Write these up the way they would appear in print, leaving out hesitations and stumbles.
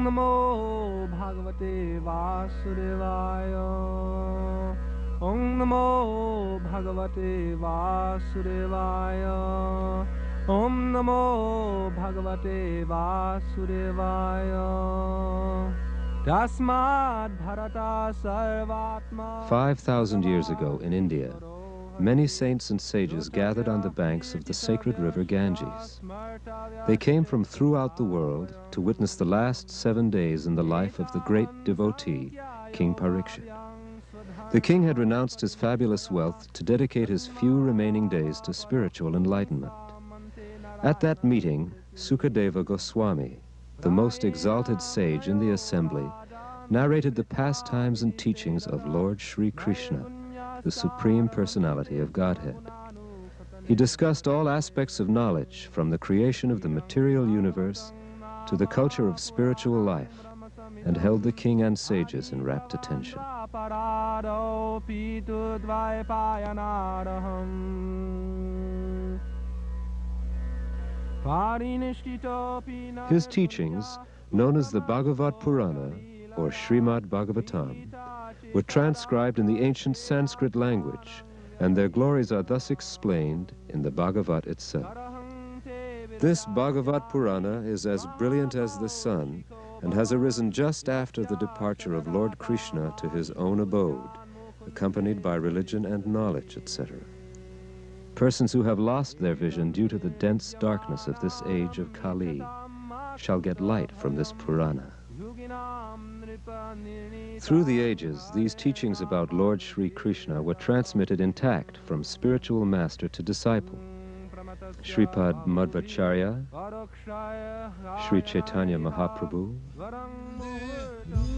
Namo Bhagavate Vasudevaya. Om Namo Bhagavate Vasudevaya. Om Namo Bhagavate Vasudevaya. Tasmad Bharata Sarvatma. 5,000 years ago in India, many saints and sages gathered on the banks of the sacred river Ganges. They came from throughout the world to witness the last 7 days in the life of the great devotee, King Parikshit. The king had renounced his fabulous wealth to dedicate his few remaining days to spiritual enlightenment. At that meeting, Sukadeva Goswami, the most exalted sage in the assembly, narrated the pastimes and teachings of Lord Sri Krishna, the Supreme Personality of Godhead. He discussed all aspects of knowledge, from the creation of the material universe to the culture of spiritual life, and held the king and sages in rapt attention. His teachings, known as the Bhagavad Purana, or Srimad Bhagavatam, were transcribed in the ancient Sanskrit language, and their glories are thus explained in the Bhagavat itself. This Bhagavad Purana is as brilliant as the sun and has arisen just after the departure of Lord Krishna to his own abode, accompanied by religion and knowledge, etc. Persons who have lost their vision due to the dense darkness of this age of Kali shall get light from this Purana. Through the ages, these teachings about Lord Sri Krishna were transmitted intact from spiritual master to disciple. Sripad Madhvacharya, Sri Chaitanya Mahaprabhu,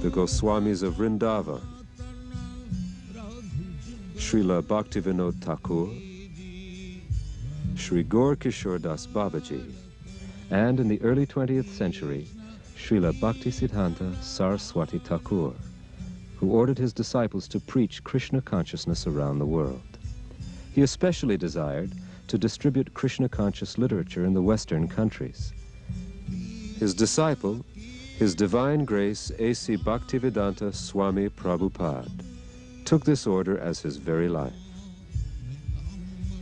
the Goswamis of Vrindavan, Srila Bhaktivedanta Thakur, Sri Gaur Kishore Das Babaji, and in the early 20th century, Srila Bhaktisiddhanta Saraswati Thakur, who ordered his disciples to preach Krishna consciousness around the world. He especially desired to distribute Krishna-conscious literature in the Western countries. His disciple, His Divine Grace A.C. Bhaktivedanta Swami Prabhupada, took this order as his very life.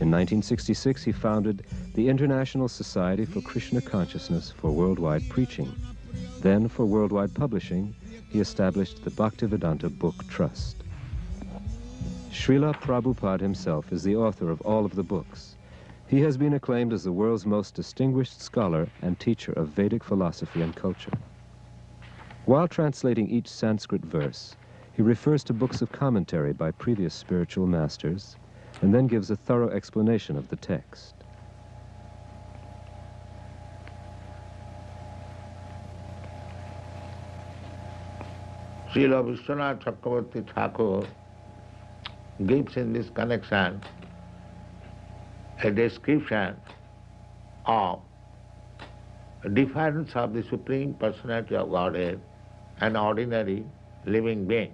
In 1966, he founded the International Society for Krishna Consciousness for Worldwide Preaching. Then, for worldwide publishing, he established the Bhaktivedanta Book Trust. Srila Prabhupada himself is the author of all of the books. He has been acclaimed as the world's most distinguished scholar and teacher of Vedic philosophy and culture. While translating each Sanskrit verse, he refers to books of commentary by previous spiritual masters, and then gives a thorough explanation of the text. Srila Vishwanath Chakravarti Thakur gives in this connection a description of a difference of the Supreme Personality of Godhead and ordinary living being.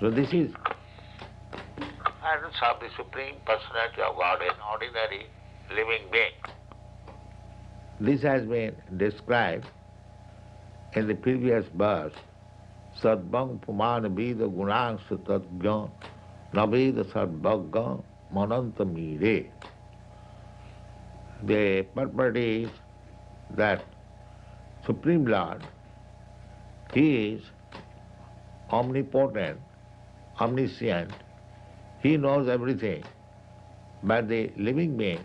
So this is difference of the Supreme Personality of Godhead and ordinary living being. This has been described in the previous verse, Sadbang Pumana Vida Gunang Sutadgyan Naveda Sadbhagya Mananta Mire. The purport is that Supreme Lord, He is omnipotent, omniscient, He knows everything, but the living being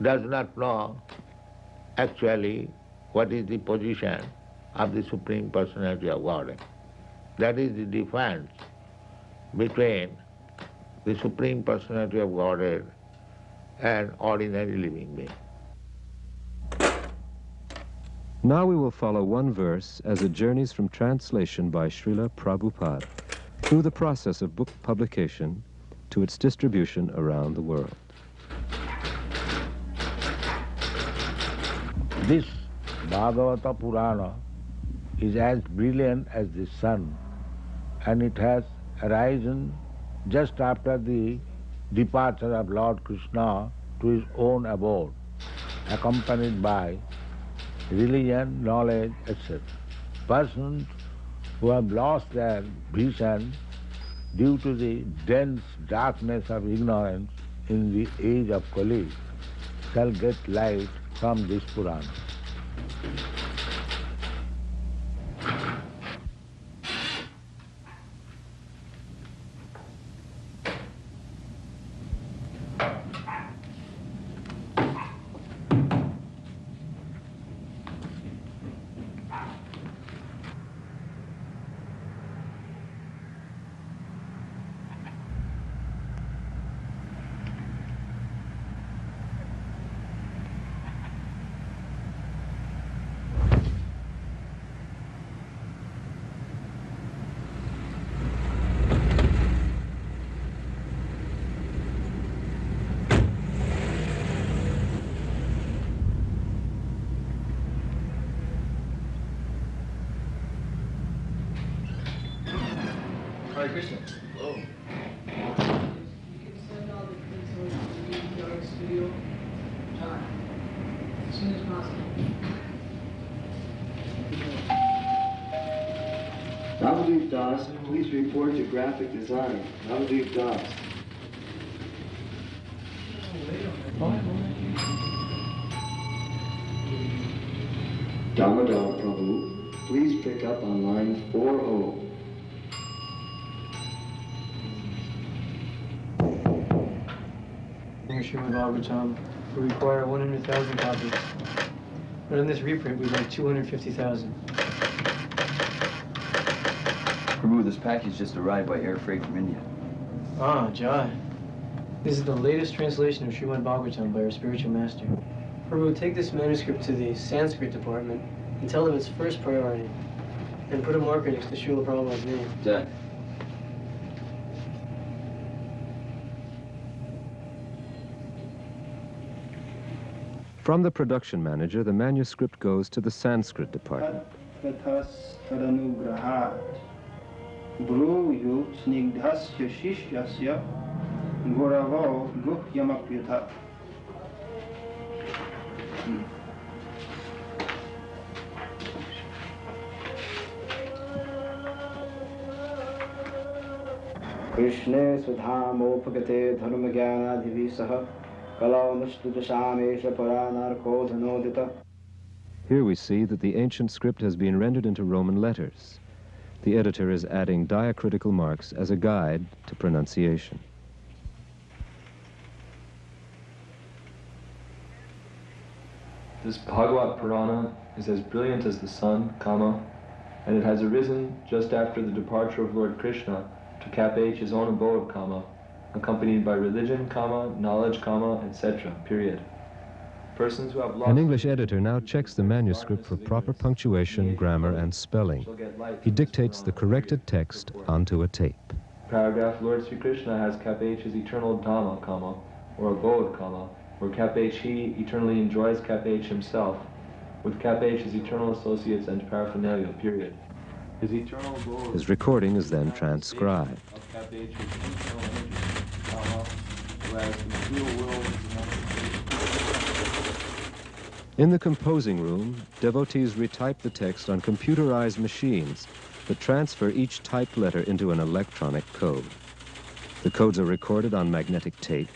does not know actually what is the position of the Supreme Personality of Godhead. That is the difference between the Supreme Personality of Godhead and ordinary living being. Now we will follow one verse as it journeys from translation by Srila Prabhupada through the process of book publication to its distribution around the world. This Bhagavata Purana is as brilliant as the sun, and it has arisen just after the departure of Lord Krishna to his own abode, accompanied by religion, knowledge, etc. Persons who have lost their vision due to the dense darkness of ignorance in the age of Kali shall get light from this Purana. Hare Krishna. Hello. You can send all the things to the art studio, John, as soon as possible. Navadip Das, please report to graphic design. Navadip Das. Damodar Prabhu, please pick up on line 40. Srimad Bhagavatam, we require 100,000 copies. But on this reprint, we'd like 250,000. Prabhu, this package just arrived by air freight from India. Ah, Jai. This is the latest translation of Srimad Bhagavatam by our spiritual master. Prabhu, take this manuscript to the Sanskrit department and tell them it's first priority. And put a marker next to Srila Prabhupada's name. Done. From the production manager, the manuscript goes to the Sanskrit department. Krishna Sudhamopagate Dharmagyanadhivisaha Here we see that the ancient script has been rendered into Roman letters. The editor is adding diacritical marks as a guide to pronunciation. This Bhagavat Purana is as brilliant as the sun, and it has arisen just after the departure of Lord Krishna to Cap-H his own abode, accompanied by religion, knowledge, etc., period. Persons who have lost... An English editor now checks the manuscript for proper punctuation, grammar, and spelling. He dictates the corrected text onto a tape. Paragraph, Lord Sri Krishna has Cap-H his eternal Dhamma, or abode, where Cap-H he eternally enjoys Cap-H himself, with Cap-H his eternal associates and paraphernalia, period. His eternal abode... His recording is then transcribed. In the composing room, devotees retype the text on computerized machines that transfer each typed letter into an electronic code. The codes are recorded on magnetic tape,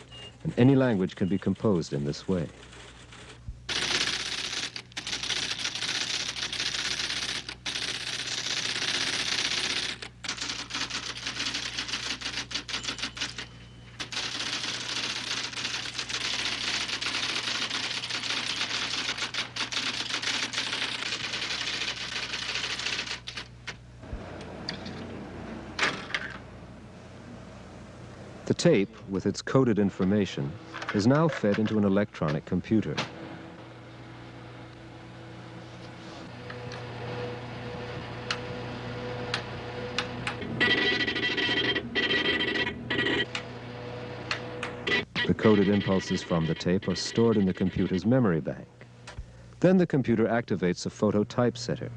and any language can be composed in this way. The tape, with its coded information, is now fed into an electronic computer. The coded impulses from the tape are stored in the computer's memory bank. Then the computer activates a photo typesetter.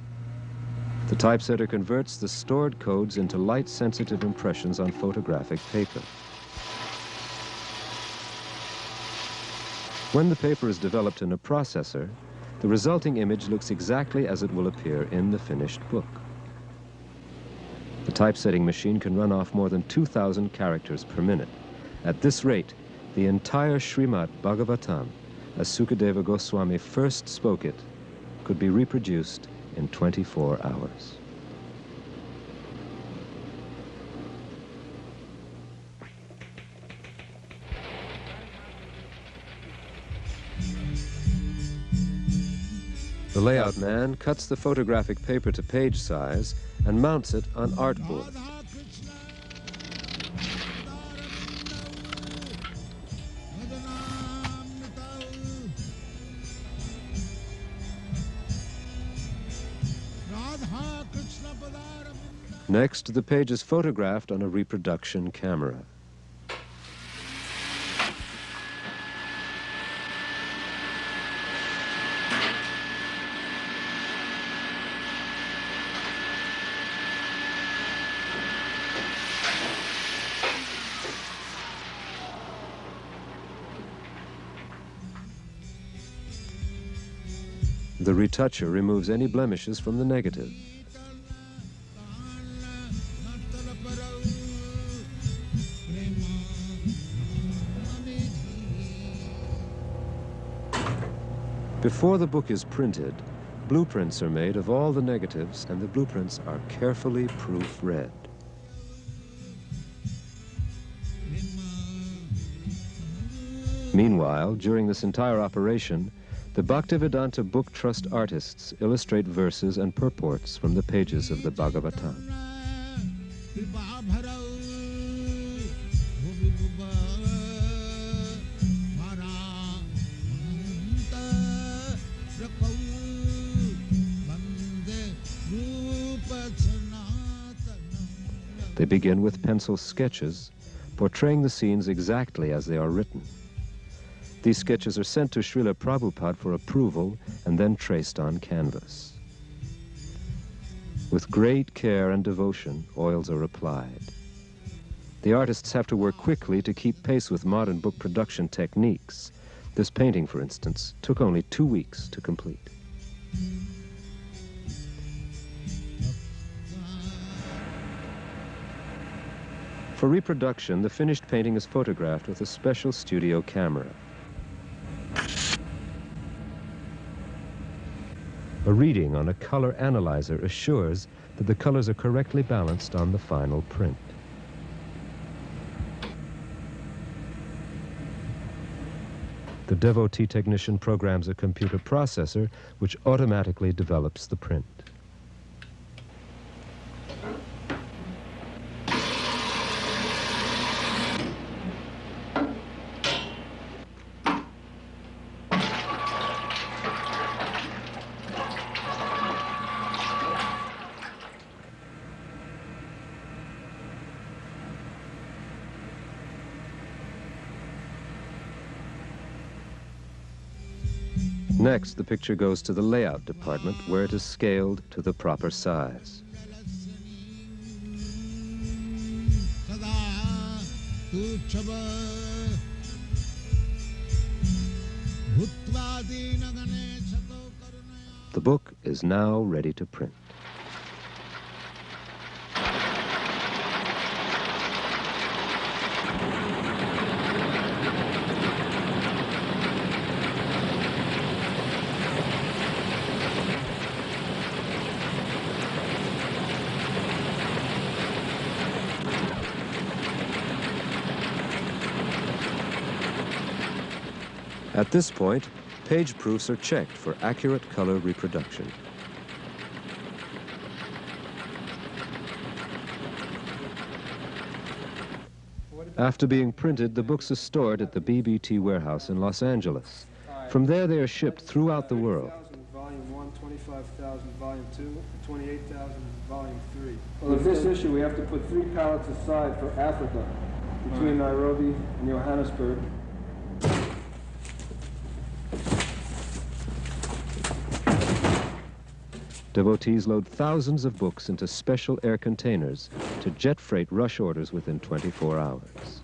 The typesetter converts the stored codes into light-sensitive impressions on photographic paper. When the paper is developed in a processor, the resulting image looks exactly as it will appear in the finished book. The typesetting machine can run off more than 2,000 characters per minute. At this rate, the entire Srimad Bhagavatam, as Sukadeva Goswami first spoke it, could be reproduced in 24 hours. The layout man cuts the photographic paper to page size and mounts it on artboard. Next, the page is photographed on a reproduction camera. The retoucher removes any blemishes from the negative. Before the book is printed, blueprints are made of all the negatives, and the blueprints are carefully proofread. Meanwhile, during this entire operation, the Bhaktivedanta Book Trust artists illustrate verses and purports from the pages of the Bhagavatam. They begin with pencil sketches, portraying the scenes exactly as they are written. These sketches are sent to Srila Prabhupada for approval and then traced on canvas. With great care and devotion, oils are applied. The artists have to work quickly to keep pace with modern book production techniques. This painting, for instance, took only 2 weeks to complete. For reproduction, the finished painting is photographed with a special studio camera. A reading on a color analyzer assures that the colors are correctly balanced on the final print. The devotee technician programs a computer processor which automatically develops the print. Next, the picture goes to the layout department, where it is scaled to the proper size. The book is now ready to print. At this point, page proofs are checked for accurate color reproduction. After being printed, the books are stored at the BBT warehouse in Los Angeles. From there, they are shipped throughout the world. Volume 1, 25,000, Volume 2, 28,000, Volume 3. Well, with this issue, we have to put 3 pallets aside for Africa, between Nairobi and Johannesburg. Devotees load thousands of books into special air containers to jet freight rush orders within 24 hours.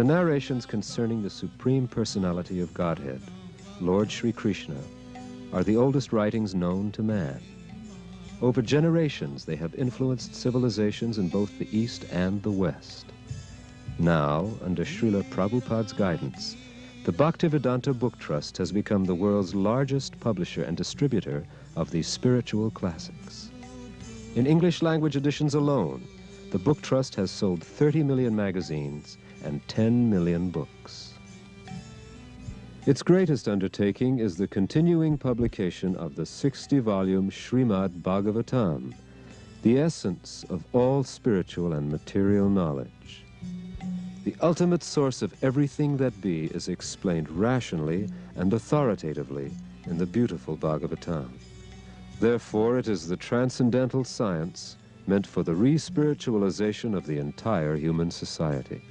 The narrations concerning the Supreme Personality of Godhead, Lord Sri Krishna, are the oldest writings known to man. Over generations, they have influenced civilizations in both the East and the West. Now, under Srila Prabhupada's guidance, the Bhaktivedanta Book Trust has become the world's largest publisher and distributor of these spiritual classics. In English language editions alone, the Book Trust has sold 30 million magazines and 10 million books. Its greatest undertaking is the continuing publication of the 60-volume Srimad Bhagavatam, the essence of all spiritual and material knowledge. The ultimate source of everything that be is explained rationally and authoritatively in the beautiful Bhagavatam. Therefore, it is the transcendental science meant for the re-spiritualization of the entire human society.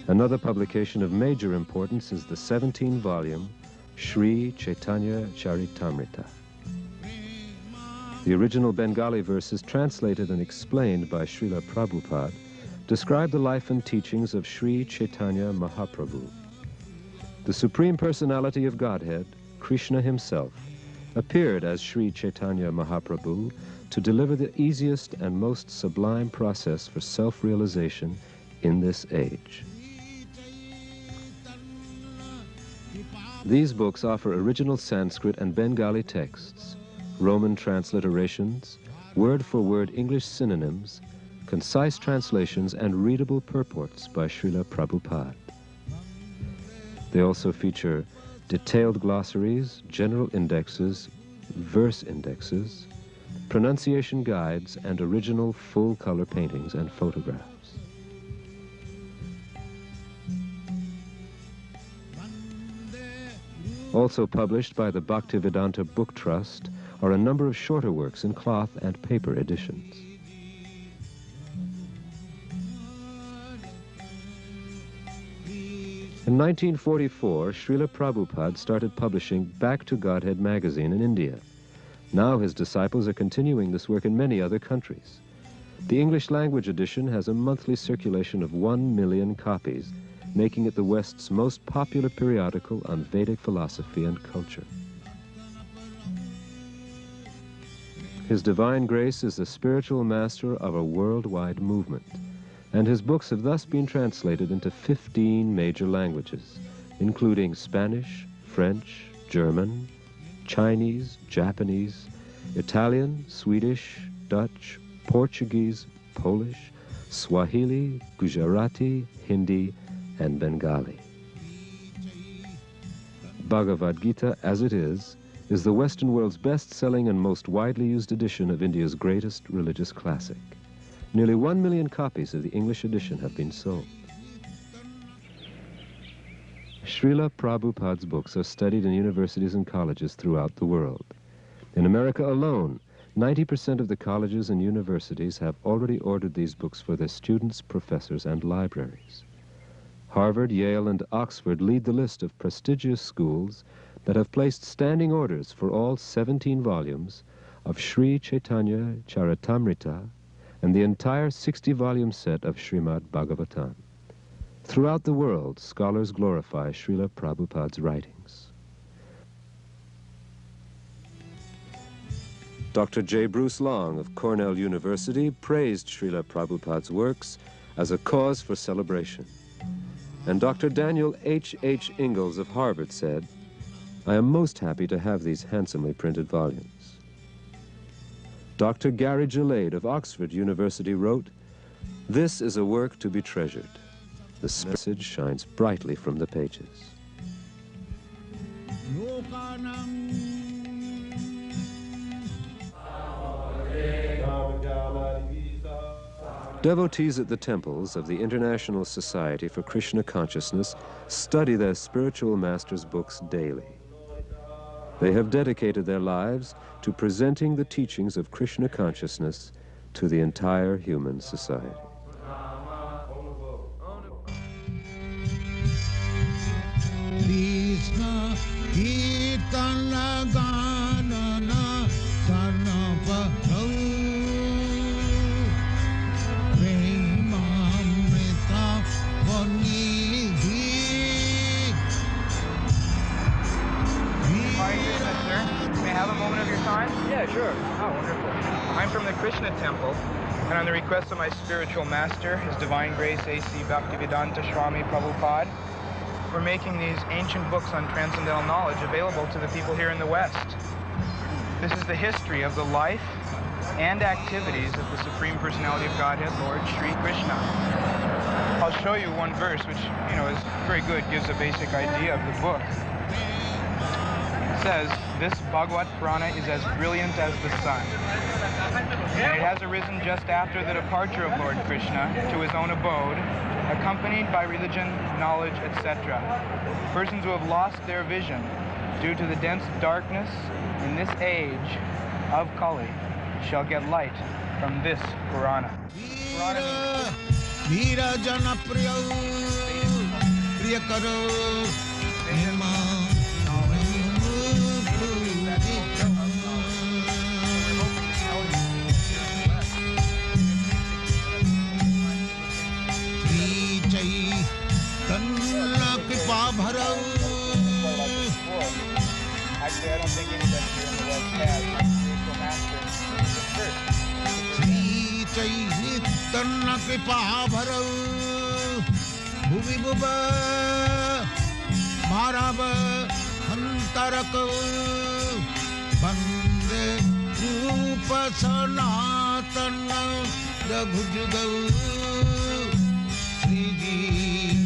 Another publication of major importance is the 17-volume Sri Chaitanya Charitamrita. The original Bengali verses, translated and explained by Srila Prabhupada, describe the life and teachings of Sri Chaitanya Mahaprabhu. The Supreme Personality of Godhead, Krishna himself, appeared as Sri Chaitanya Mahaprabhu to deliver the easiest and most sublime process for self-realization in this age. These books offer original Sanskrit and Bengali texts, Roman transliterations, word-for-word English synonyms, concise translations, and readable purports by Srila Prabhupada. They also feature detailed glossaries, general indexes, verse indexes, pronunciation guides, and original full-color paintings and photographs. Also published by the Bhaktivedanta Book Trust are a number of shorter works in cloth and paper editions. In 1944, Srila Prabhupada started publishing Back to Godhead magazine in India. Now his disciples are continuing this work in many other countries. The English language edition has a monthly circulation of 1 million copies, making it the West's most popular periodical on Vedic philosophy and culture. His Divine Grace is the spiritual master of a worldwide movement, and his books have thus been translated into 15 major languages, including Spanish, French, German, Chinese, Japanese, Italian, Swedish, Dutch, Portuguese, Polish, Swahili, Gujarati, Hindi, and Bengali. Bhagavad Gita, as it is the Western world's best-selling and most widely used edition of India's greatest religious classic. Nearly 1 million copies of the English edition have been sold. Srila Prabhupada's books are studied in universities and colleges throughout the world. In America alone, 90% of the colleges and universities have already ordered these books for their students, professors, and libraries. Harvard, Yale, and Oxford lead the list of prestigious schools that have placed standing orders for all 17 volumes of Sri Chaitanya Charitamrita and the entire 60-volume set of Srimad Bhagavatam. Throughout the world, scholars glorify Srila Prabhupada's writings. Dr. J. Bruce Long of Cornell University praised Srila Prabhupada's works as a cause for celebration. And Dr. Daniel H. Ingalls of Harvard said, "I am most happy to have these handsomely printed volumes." Dr. Gary Gillade of Oxford University wrote, "This is a work to be treasured. The message shines brightly from the pages." Devotees at the temples of the International Society for Krishna Consciousness study their spiritual master's books daily. They have dedicated their lives to presenting the teachings of Krishna consciousness to the entire human society. moment of your time? Yeah, sure. Oh, wonderful. I'm from the Krishna temple, and on the request of my spiritual master, His Divine Grace A.C. Bhaktivedanta Swami Prabhupada, we're making these ancient books on transcendental knowledge available to the people here in the West. This is the history of the life and activities of the Supreme Personality of Godhead, Lord Sri Krishna. I'll show you one verse, which, is very good, gives a basic idea of the book. It says, this Bhagavad Purana is as brilliant as the sun. And it has arisen just after the departure of Lord Krishna to his own abode, accompanied by religion, knowledge, etc. Persons who have lost their vision due to the dense darkness in this age of Kali shall get light from this Purana. Actually, I don't think anybody here in the West has. My spiritual master Sanatana Raghujugal Sriji